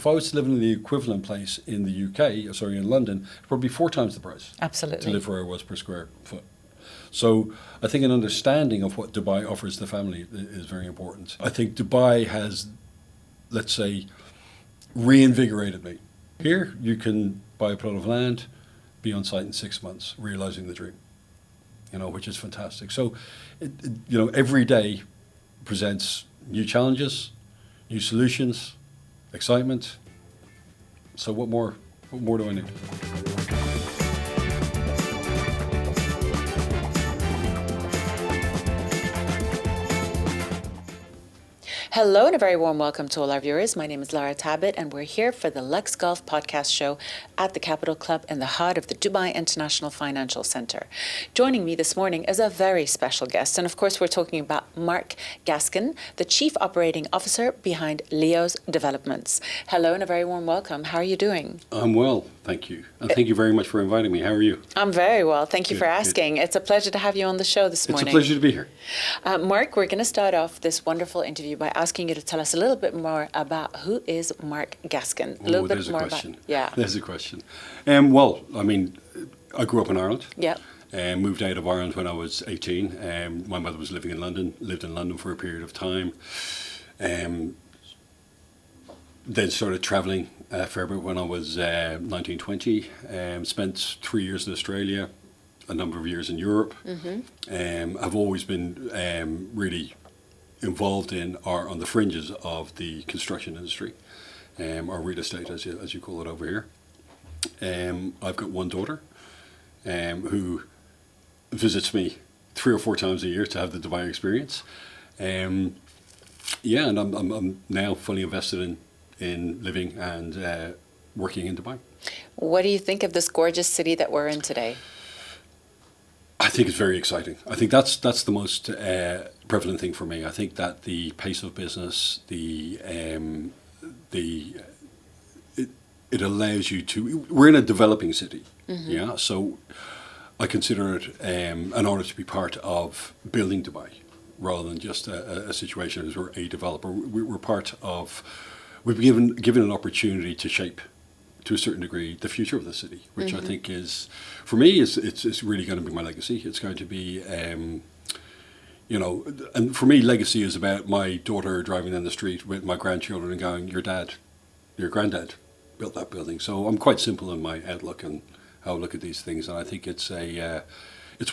if I was to live in the equivalent place in the UK, sorry, in London, probably 4 times the price. Absolutely. To live where I was per square foot. So I think an understanding of what Dubai offers the family is very important. I think Dubai has, let's say, reinvigorated me. Here, you can buy a plot of land, be on site in 6 months, realizing the dream, which is fantastic. So, every day presents new challenges, new solutions, excitement. So what more do I need? Hello and a very warm welcome to all our viewers. My name is Lara Tabet and we're here for the Luxe Gulf Podcast show at the Capital Club in the heart of the Dubai International Financial Centre. Joining me this morning is a very special guest, and of course we're talking about Mark Gaskin, the Chief Operating Officer behind LEOS Developments. Hello and a very warm welcome. How are you doing? I'm well, thank you. And thank you very much for inviting me. How are you? I'm very well. Thank you for asking. Good. It's a pleasure to have you on the show this morning. It's a pleasure to be here. Mark, we're going to start off this wonderful interview by asking you to tell us a little bit more about who is Mark Gaskin. There's a question. Well, I mean, I grew up in Ireland. Yeah. Moved out of Ireland when I was 18. My mother was living in London, lived in London for a period of time. Then started travelling a fair bit when I was 19, 20. Spent 3 years in Australia, a number of years in Europe. Mm-hmm. I've always been really involved in or on the fringes of the construction industry, or real estate as you call it over here. I've got one daughter who visits me 3 or 4 times a year to have the Dubai experience. And I'm now fully invested in living and working in Dubai. What do you think of this gorgeous city that we're in today? I think it's very exciting. I think that's the most prevalent thing for me. I think that the pace of business, it allows you to. We're in a developing city, mm-hmm. Yeah. So I consider it an honor to be part of building Dubai, rather than just a situation as we're a developer. We're part of. We've been given an opportunity to shape, to a certain degree, the future of the city, which mm-hmm. I think is, for me, it's really going to be my legacy. It's going to be, and for me, legacy is about my daughter driving down the street with my grandchildren and going, your granddad built that building. So I'm quite simple in my outlook and how I look at these things, and I think it's a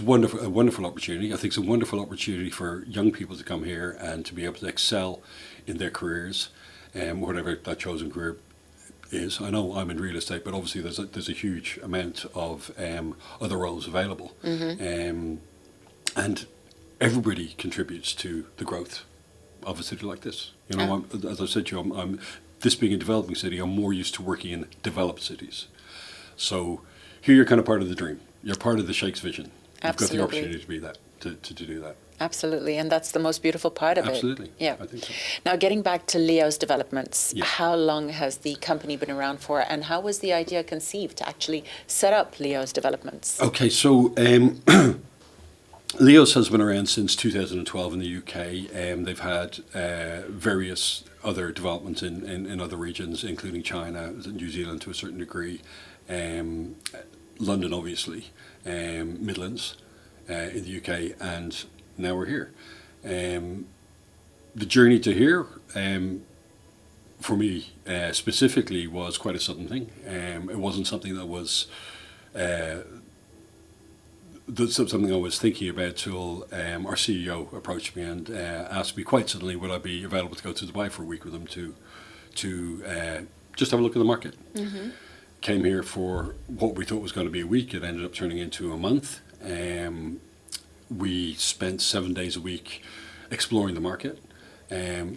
wonderful opportunity. I think it's a wonderful opportunity for young people to come here and to be able to excel in their careers, whatever that chosen career is. I know I'm in real estate, but obviously there's a huge amount of other roles available, mm-hmm. And everybody contributes to the growth of a city like this. As I said to you, I'm this being a developing city, I'm more used to working in developed cities. So here you're kind of part of the dream. You're part of the Sheikh's vision. Absolutely. You've got the opportunity to be that, to do that. Absolutely, and that's the most beautiful part of Absolutely. it. Yeah. I think so. Now, getting back to LEOS Developments, yeah. How long has the company been around for, and how was the idea conceived to actually set up LEOS Developments? Okay, so LEOS has been around since 2012 in the UK. They've had various other developments in other regions, including China, New Zealand to a certain degree, London obviously, Midlands in the UK, and now we're here. The journey to here, for me specifically, was quite a sudden thing. It wasn't something that was something I was thinking about till our CEO approached me and asked me quite suddenly would I be available to go to Dubai for a week with him to just have a look at the market. Mm-hmm. Came here for what we thought was going to be a week. It ended up turning into a month. We spent 7 days a week exploring the market,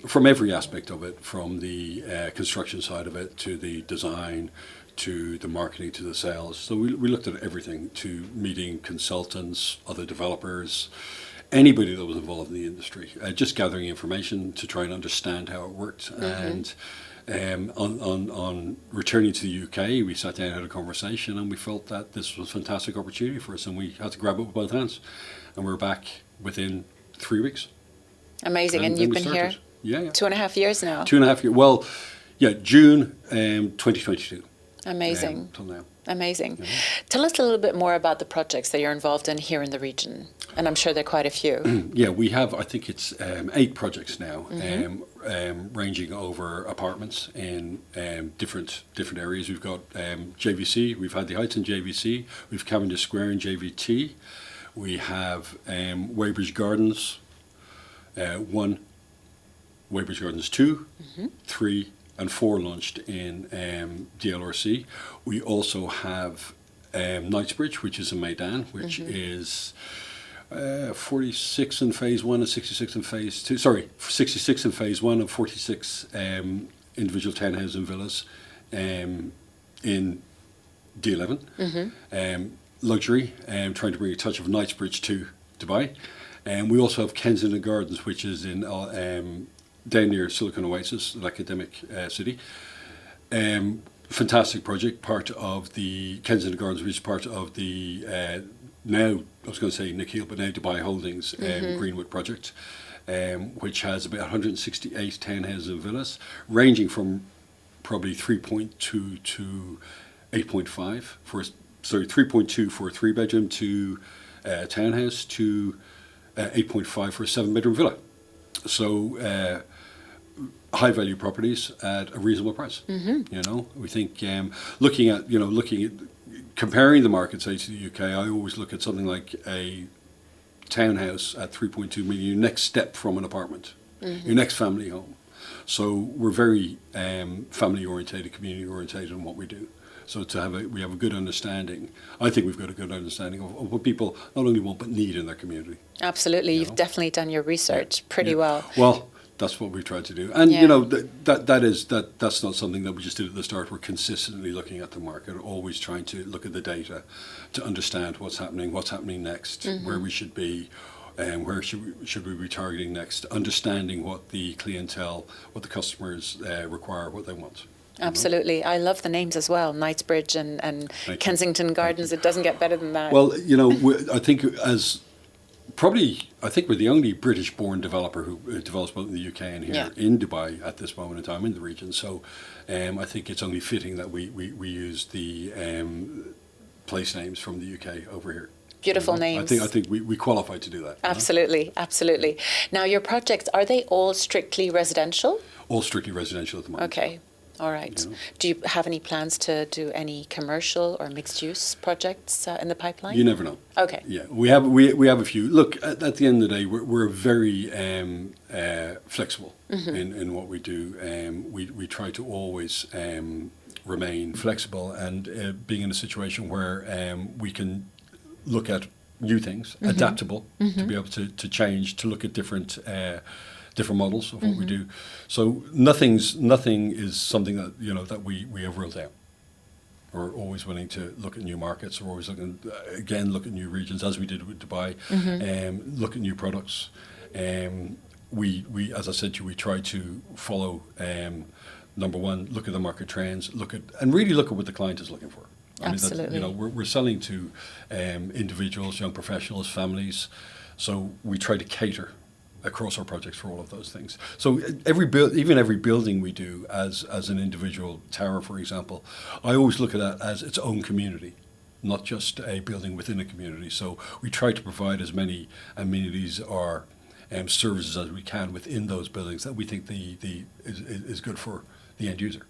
from every aspect of it, from the construction side of it to the design, to the marketing, to the sales. So we looked at everything, to meeting consultants, other developers, anybody that was involved in the industry, just gathering information to try and understand how it worked. Mm-hmm. And on returning to the UK, we sat down and had a conversation, and we felt that this was a fantastic opportunity for us, and we had to grab it with both hands. And we're back within 3 weeks. Amazing. And you've been here 2.5 years now. 2.5 years. Well, Yeah, June 2022. Amazing. Till now. Amazing. Yeah. Tell us a little bit more about the projects that you're involved in here in the region. And I'm sure there are quite a few. Yeah, we have, I think it's 8 projects now, ranging over apartments in different areas. We've got JVC, we've had the Heights in JVC, we've Cavendish Square in JVT, we have Weybridge Gardens 1, Weybridge Gardens 2, 3 and 4 launched in DLRC. We also have Knightsbridge, which is in Maidan, which is 46 in phase 1 and 66 in phase 2. Sorry, 66 in phase 1 and 46 individual townhouses and villas in D11. Luxury, trying to bring a touch of Knightsbridge to Dubai. And we also have Kensington Gardens, which is in down near Silicon Oasis, an academic city. Fantastic project, part of the Kensington Gardens, which is part of the now, I was going to say Nikhil, but now Dubai Holdings Greenwood project, which has about 168 townhouses and villas, ranging from probably 3.2 to 8.5 for 3.2 for a 3-bedroom to townhouse to 8.5 for a 7-bedroom villa. So high value properties at a reasonable price. You know, we think looking at comparing the market, say, to the UK, I always look at something like a townhouse at 3.2 million, your next step from an apartment, your next family home. So we're very family orientated, community orientated in what we do. So we have a good understanding. I think we've got a good understanding of what people not only want but need in their community. Absolutely, you've definitely done your research pretty well. Well, that's what we've tried to do, and you know that's not something that we just did at the start. We're consistently looking at the market, always trying to look at the data to understand what's happening next, where we should be. Where should we be targeting next? Understanding what the clientele, what the customers require, what they want. Absolutely. I love the names as well, Knightsbridge and Kensington Gardens. It doesn't get better than that. Well, you know, I think we're the only British-born developer who develops both in the UK and here in Dubai at this moment in time in the region. So I think it's only fitting that we use the place names from the UK over here. Beautiful names. I think we qualify to do that. Absolutely, absolutely. Now, your projects, are they all strictly residential? All strictly residential at the moment. Okay. All right. You know. Do you have any plans to do any commercial or mixed-use projects in the pipeline? You never know. Okay. Yeah, we have a few. Look, at the end of the day, we're very flexible in what we do. We try to always remain flexible and being in a situation where we can look at new things, adaptable, to be able to change, to look at different models of what we do. So nothing is something that that we have ruled out. We're always willing to look at new markets. We're always look at new regions, as we did with Dubai. Look at new products. We as I said to you, we try to follow. Number one, look at the market trends. And really look at what the client is looking for. Absolutely. We're selling to individuals, young professionals, families. So we try to cater across our projects for all of those things. So every building we do as an individual tower, for example, I always look at that as its own community, not just a building within a community. So we try to provide as many amenities or services as we can within those buildings that we think is good for the end user.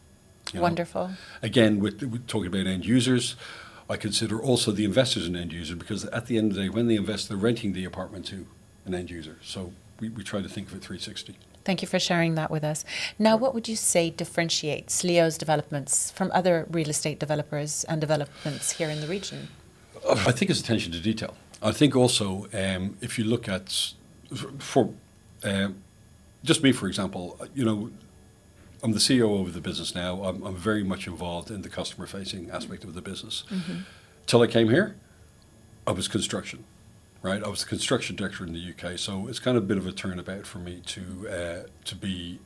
Wonderful. Again, with talking about end users, I consider also the investors an end user, because at the end of the day, when they invest, they're renting the apartment to an end user. So we try to think of it 360. Thank you for sharing that with us. Now, what would you say differentiates LEOS developments from other real estate developers and developments here in the region? I think it's attention to detail. I think also, if you look at, for just me, for example, I'm the CEO of the business now. I'm very much involved in the customer-facing aspect of the business. Till I came here, I was construction. Right, I was the construction director in the UK, so it's kind of a bit of a turnabout for me to be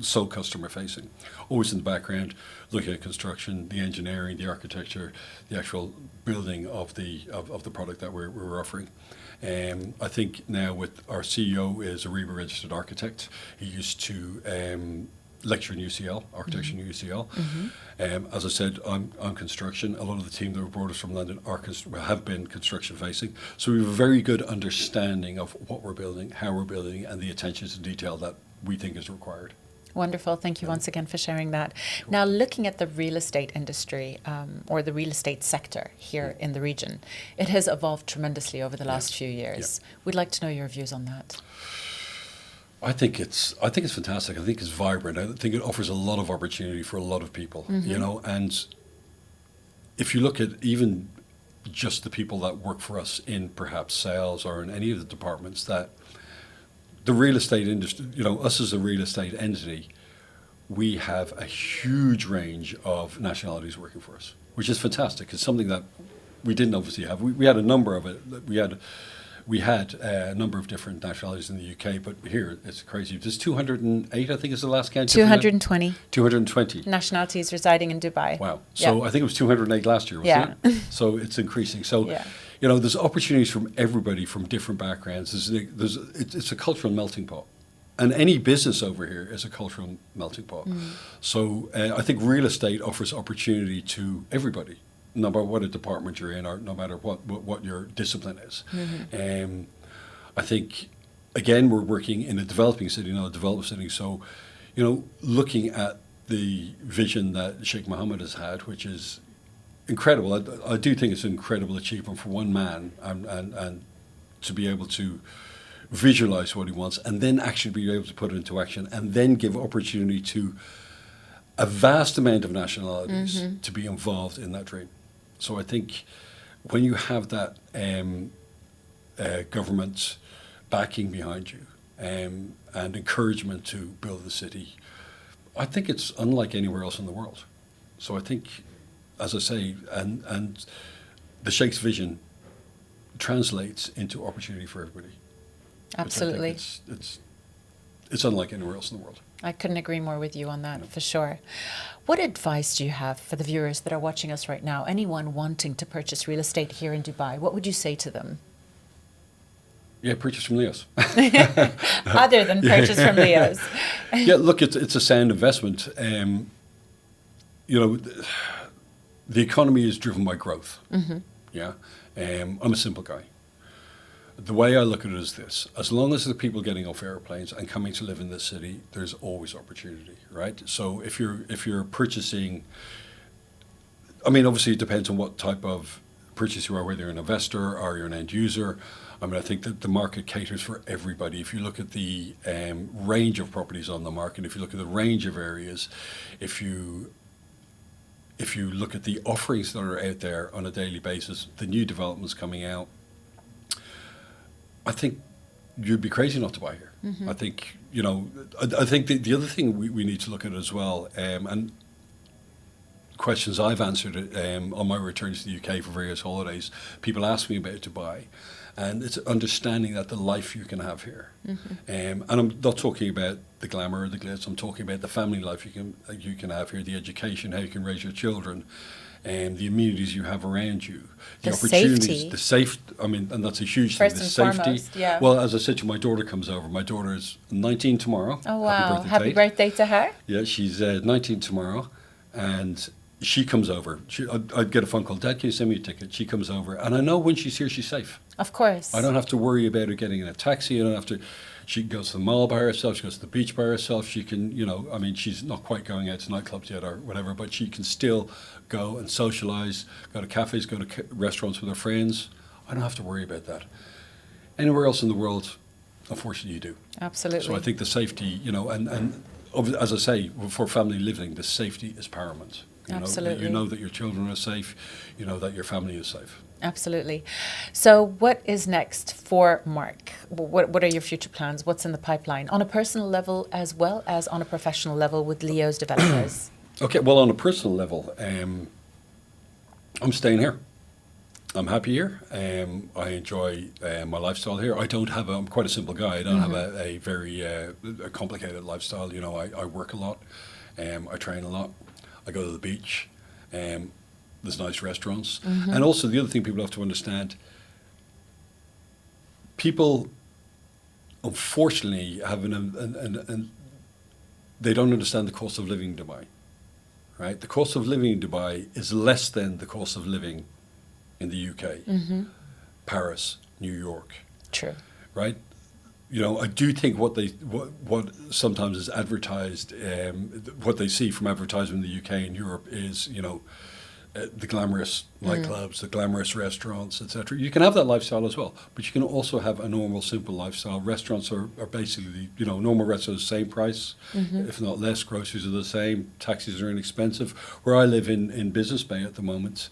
so customer facing. Always in the background, looking at construction, the engineering, the architecture, the actual building of the product that we're offering. I think now with our CEO is a REBA registered architect. He used to lecture in UCL, architecture in UCL. As I said, I'm construction. A lot of the team that were brought us from London have been construction facing. So we have a very good understanding of what we're building, how we're building, and the attention to detail that we think is required. Wonderful. Thank you once again for sharing that. Now, looking at the real estate industry or the real estate sector here in the region, it has evolved tremendously over the last few years. We'd like to know your views on that. I think it's fantastic. I think it's vibrant. I think it offers a lot of opportunity for a lot of people, you know, and if you look at even just the people that work for us in perhaps sales or in any of the departments, that the real estate industry, you know, us as a real estate entity, we have a huge range of nationalities working for us, which is fantastic. It's something that we didn't obviously have. We had a number of it. We had a number of different nationalities in the UK, but here it's crazy. There's 208, I think is the last count. 220. 220. Nationalities residing in Dubai. Wow. So I think it was 208 last year, wasn't it? So it's increasing. So, you know, there's opportunities from everybody from different backgrounds. It's a cultural melting pot. And any business over here is a cultural melting pot. So I think real estate offers opportunity to everybody, no matter what a department you're in or no matter what your discipline is. I think, again, we're working in a developing city, not a developed city. So, you know, looking at the vision that Sheikh Mohammed has had, which is incredible. I do think it's an incredible achievement for one man and to be able to visualize what he wants and then actually be able to put it into action and then give opportunity to a vast amount of nationalities to be involved in that dream. So I think when you have that government backing behind you and encouragement to build the city, I think it's unlike anywhere else in the world. So I think, as I say, and the Sheikh's vision translates into opportunity for everybody. Absolutely. It's unlike anywhere else in the world. I couldn't agree more with you on that, for sure. What advice do you have for the viewers that are watching us right now? Anyone wanting to purchase real estate here in Dubai, what would you say to them? Yeah, purchase from LEOS. Other than purchase from LEOS. Yeah, look, it's a sound investment. You know, the economy is driven by growth. Yeah, I'm a simple guy. The way I look at it is this: as long as there are people getting off airplanes and coming to live in this city, there's always opportunity, right? So if you're purchasing, I mean, obviously it depends on what type of purchase you are, whether you're an investor or you're an end user. I mean, I think that the market caters for everybody. If you look at the range of properties on the market, if you look at the range of areas, if you look at the offerings that are out there on a daily basis, the new developments coming out, I think you'd be crazy not to buy here. I think, you know, I think the other thing we need to look at as well, and questions I've answered on my returns to the UK for various holidays, people ask me about Dubai, and it's understanding that the life you can have here. And I'm not talking about the glamour or the glitz, I'm talking about the family life you can have here, the education, how you can raise your children, and the amenities you have around you, the opportunities, the safety. I mean, and that's a huge thing. The safety. Foremost, yeah. Well, as I said to you, my daughter comes over. My daughter is 19 tomorrow. Oh wow! Happy birthday to her. Yeah, she's 19 tomorrow, and she comes over. I'd get a phone call. Dad, can you send me a ticket? She comes over, and I know when she's here, she's safe. Of course. I don't have to worry about her getting in a taxi. I don't have to. She goes to the mall by herself. She goes to the beach by herself. She can, you know, I mean, she's not quite going out to nightclubs yet or whatever, but she can still go and socialize, go to cafes, go to restaurants with her friends. I don't have to worry about that. Anywhere else in the world, unfortunately, you do. Absolutely. So I think the safety, you know, and as I say, for family living, the safety is paramount. Absolutely. You know that your children are safe. You know that your family is safe. Absolutely. So what is next for Mark? What are your future plans? What's in the pipeline on a personal level as well as on a professional level with LEOS developers? Okay, well, on a personal level, I'm staying here. I'm happy here. I enjoy my lifestyle here. I'm quite a simple guy. I don't have a very a complicated lifestyle. You know, I work a lot. I train a lot. I go to the beach. There's nice restaurants. And also the other thing people have to understand, people unfortunately have they don't understand the cost of living in Dubai, right? The cost of living in Dubai is less than the cost of living in the UK, Paris, New York, True. right? I do think what sometimes is advertised, what they see from advertising in the UK and Europe is, the glamorous nightclubs, the glamorous restaurants, etc. You can have that lifestyle as well, but you can also have a normal, simple lifestyle. Restaurants are basically, normal restaurants, same price, if not less. Groceries are the same. Taxis are inexpensive. Where I live in Business Bay at the moment,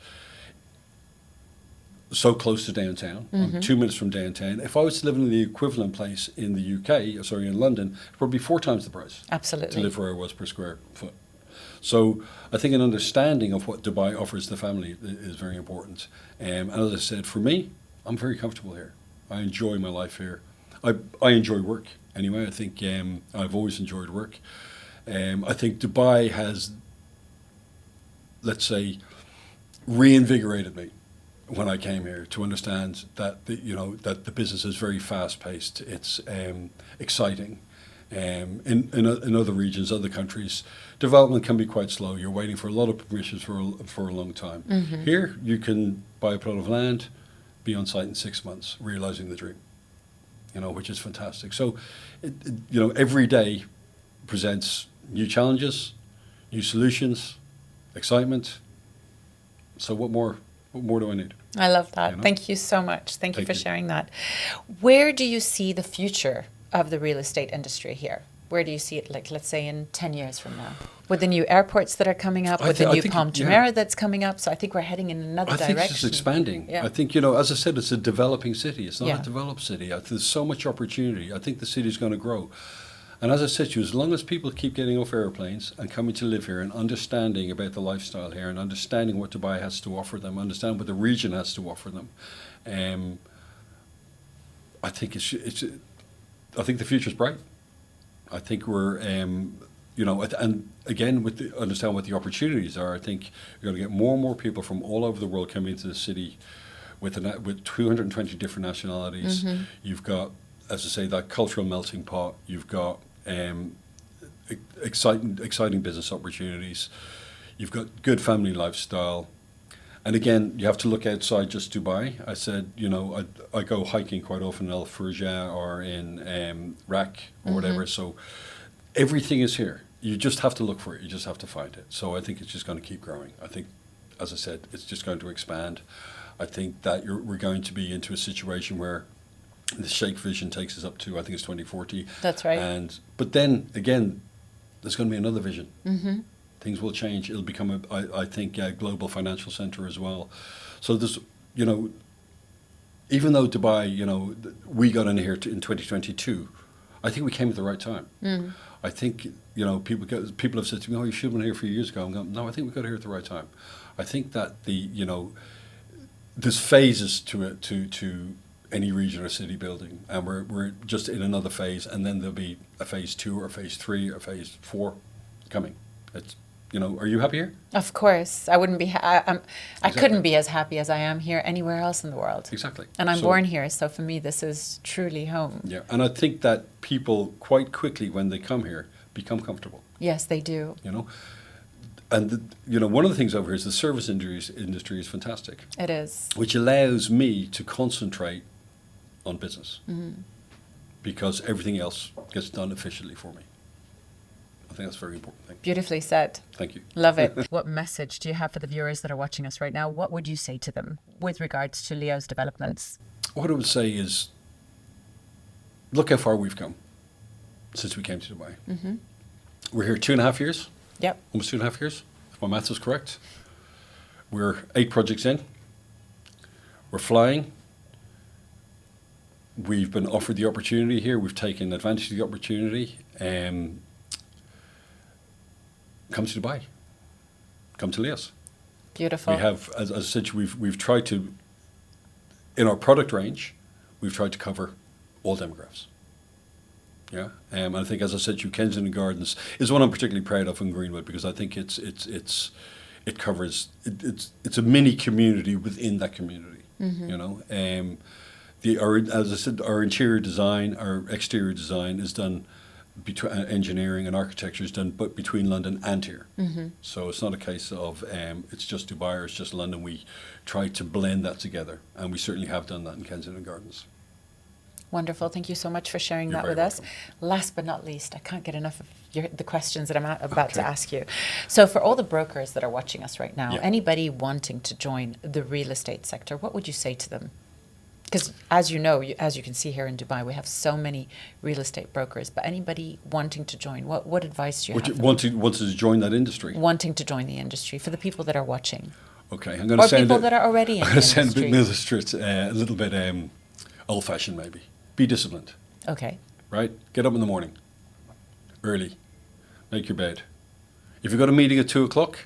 so close to downtown. I'm 2 minutes from downtown. If I was to live in the equivalent place in the UK, in London, it'd probably be 4 times the price. Absolutely. To live where I was per square foot. So I think an understanding of what Dubai offers the family is very important. And as I said, for me, I'm very comfortable here. I enjoy my life here. I enjoy work anyway. I think I've always enjoyed work. I think Dubai has, let's say, reinvigorated me when I came here to understand that that the business is very fast paced. It's exciting. In other regions, other countries, development can be quite slow. You're waiting for a lot of permissions for a long time. Here, you can buy a plot of land, be on site in 6 months, realizing the dream. Which is fantastic. So, every day presents new challenges, new solutions, excitement. So, what more do I need? I love that. Thank you so much. Thank you for sharing that. Where do you see the future of the real estate industry here? Where do you see it, let's say, in 10 years from now? With the new airports that are coming up, with the new Palm Jumeirah that's coming up. So I think we're heading in another direction. I think it's expanding. Yeah. I think, as I said, it's a developing city. It's not a developed city. There's so much opportunity. I think the city's going to grow. And as I said to you, as long as people keep getting off airplanes and coming to live here and understanding about the lifestyle here and understanding what Dubai has to offer them, understand what the region has to offer them, I think I think the future's bright. I think we're, and again, understand what the opportunities are. I think you're going to get more and more people from all over the world coming into the city with 220 different nationalities. You've got, as I say, that cultural melting pot. You've got exciting business opportunities. You've got good family lifestyle. And again, you have to look outside just Dubai. I said, I go hiking quite often in Al Furja or in Rak or whatever. So everything is here. You just have to look for it. You just have to find it. So I think it's just going to keep growing. I think, as I said, it's just going to expand. I think that we're going to be into a situation where the Sheikh vision takes us up to, I think it's 2040. That's right. But then, again, there's going to be another vision. Things will change. It'll become, I think, a global financial center as well. So there's, even though Dubai, we got in here in 2022, I think we came at the right time. I think, people have said to me, oh, you should have been here a few years ago. I'm going, no, I think we got here at the right time. I think that there's phases to it, to any region or city building, and we're just in another phase, and then there'll be a phase 2 or phase 3 or phase 4 coming. It's, are you happy here? Of course. I wouldn't be, I couldn't be as happy as I am here anywhere else in the world. Exactly. And I'm born here, so for me, this is truly home. Yeah, and I think that people quite quickly, when they come here, become comfortable. Yes, they do. And, one of the things over here is the service industry is fantastic. It is. Which allows me to concentrate on business. Because everything else gets done efficiently for me. I think that's a very important thing. Beautifully said. Thank you. Love it. What message do you have for the viewers that are watching us right now? What would you say to them with regards to LEOS developments? What I would say is, look how far we've come since we came to Dubai. We're here 2.5 years. Yep. Almost 2.5 years, if my maths is correct. We're 8 projects in. We're flying. We've been offered the opportunity here. We've taken advantage of the opportunity. Come to Dubai. Come to LEOS. Beautiful. We have, as I said, we've tried to, in our product range, we've tried to cover all demographics. Yeah, and I think, as I said to you, Kensington Gardens is one I'm particularly proud of in Greenwood, because I think it covers it's a mini community within that community. As I said, our interior design, our exterior design is done between engineering and architecture is done but between London and here. So it's not a case of it's just Dubai or it's just London. We try to blend that together, and we certainly have done that in Kensington Gardens. Wonderful. Thank you so much for sharing You're that with very us. Last but not least, I can't get enough of the questions that I'm about to ask you. So for all the brokers that are watching us right now, anybody wanting to join the real estate sector, what would you say to them? Because as you know, as you can see here in Dubai, we have so many real estate brokers, but anybody wanting to join, what advice do you have for them? Wanted to join that industry? Wanting to join the industry, for the people that are watching. Okay, I'm going to sound people that are already in the industry. sound a bit militant, a little bit old-fashioned maybe. Be disciplined. Okay. Right? Get up in the morning, early, make your bed. If you've got a meeting at 2 o'clock,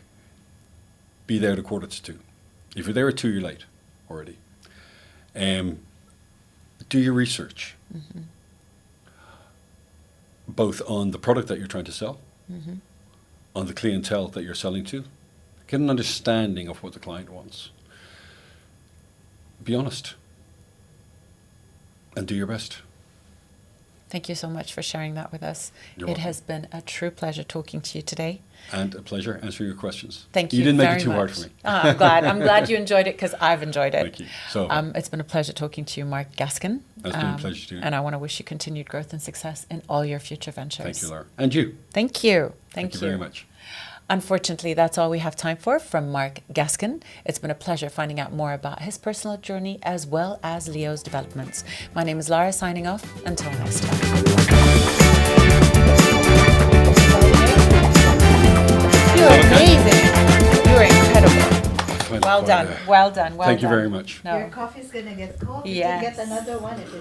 be there at 1:45. If you're there at 2, you're late already. Do your research, both on the product that you're trying to sell, on the clientele that you're selling to. Get an understanding of what the client wants. Be honest. And do your best. Thank you so much for sharing that with us. You're It welcome. has been a true pleasure talking to you today. And a pleasure answering your questions. Thank you. You didn't make very it too hard much. for me. I'm glad. I'm glad you enjoyed it because I've enjoyed it. Thank you. So It's been a pleasure talking to you, Mark Gaskin. It's been a pleasure too. And I want to wish you continued growth and success in all your future ventures. Thank you, Lara. And you. Thank you. Thank you very much. Unfortunately, that's all we have time for from Mark Gaskin. It's been a pleasure finding out more about his personal journey as well as LEOS developments. My name is Lara, signing off. Until next time. You're amazing. You're incredible. Well done. Well done. Well Thank you done. very much. No. Your coffee's gonna get cold. You Yes. can get another one if it's